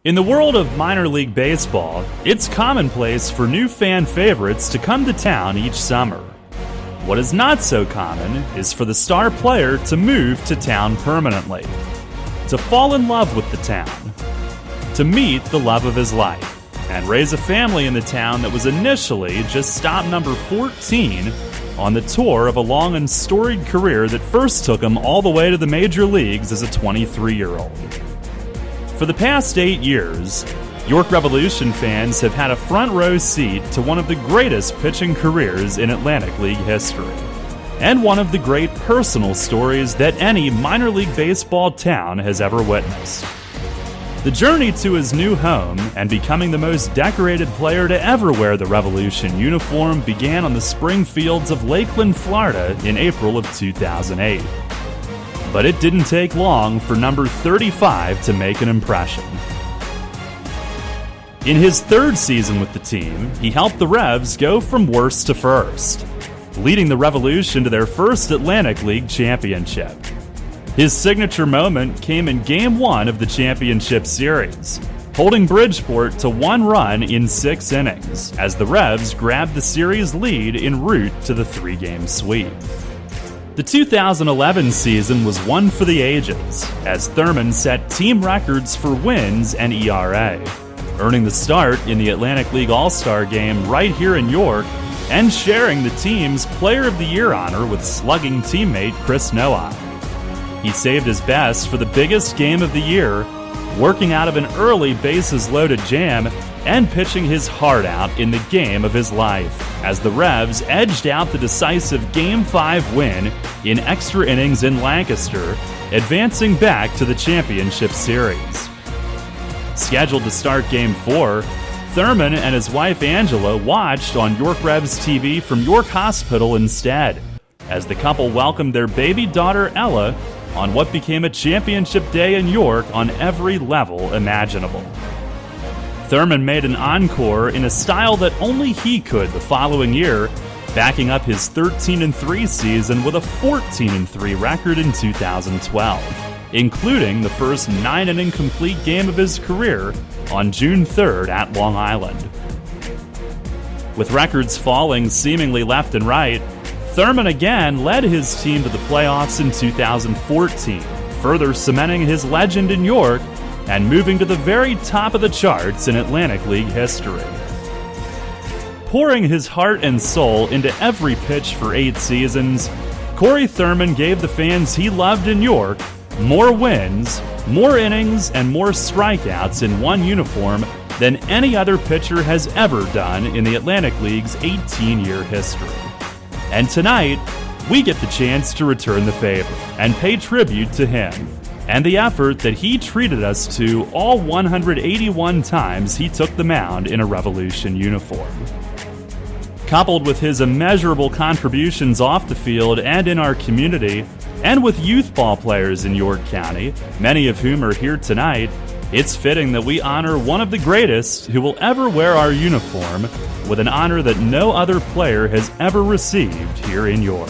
In the world of minor league baseball, it's commonplace for new fan favorites to come to town each summer. What is not so common is for the star player to move to town permanently, to fall in love with the town, to meet the love of his life, and raise a family in the town that was initially just stop number 14 on the tour of a long and storied career that first took him all the way to the major leagues as a 23-year-old. For the past 8 years, York Revolution fans have had a front row seat to one of the greatest pitching careers in Atlantic League history, and one of the great personal stories that any minor league baseball town has ever witnessed. The journey to his new home and becoming the most decorated player to ever wear the Revolution uniform began on the spring fields of Lakeland, Florida in April of 2008. But it didn't take long for number 35 to make an impression. In his third season with the team, he helped the Revs go from worst to first, leading the Revolution to their first Atlantic League championship. His signature moment came in Game 1 of the championship series, holding Bridgeport to 1 run in 6 innings, as the Revs grabbed the series lead en route to the 3-game sweep. The 2011 season was one for the ages, as Thurman set team records for wins and ERA, earning the start in the Atlantic League All-Star Game right here in York, and sharing the team's Player of the Year honor with slugging teammate Chris Noah. He saved his best for the biggest game of the year, working out of an early bases-loaded jam and pitching his heart out in the game of his life, as the Revs edged out the decisive Game 5 win in extra innings in Lancaster, advancing back to the championship series. Scheduled to start Game 4, Thurman and his wife Angela watched on York Revs TV from York Hospital instead, as the couple welcomed their baby daughter Ella on what became a championship day in York on every level imaginable. Thurman made an encore in a style that only he could the following year, backing up his 13-3 season with a 14-3 record in 2012, including the first 9-inning complete game of his career on June 3rd at Long Island. With records falling seemingly left and right, Thurman again led his team to the playoffs in 2014, further cementing his legend in York and moving to the very top of the charts in Atlantic League history. Pouring his heart and soul into every pitch for 8 seasons, Corey Thurman gave the fans he loved in York more wins, more innings, and more strikeouts in one uniform than any other pitcher has ever done in the Atlantic League's 18-year history. And tonight, we get the chance to return the favor and pay tribute to him and the effort that he treated us to all 181 times he took the mound in a Revolution uniform. Coupled with his immeasurable contributions off the field and in our community, and with youth ball players in York County, many of whom are here tonight, it's fitting that we honor one of the greatest who will ever wear our uniform with an honor that no other player has ever received here in York.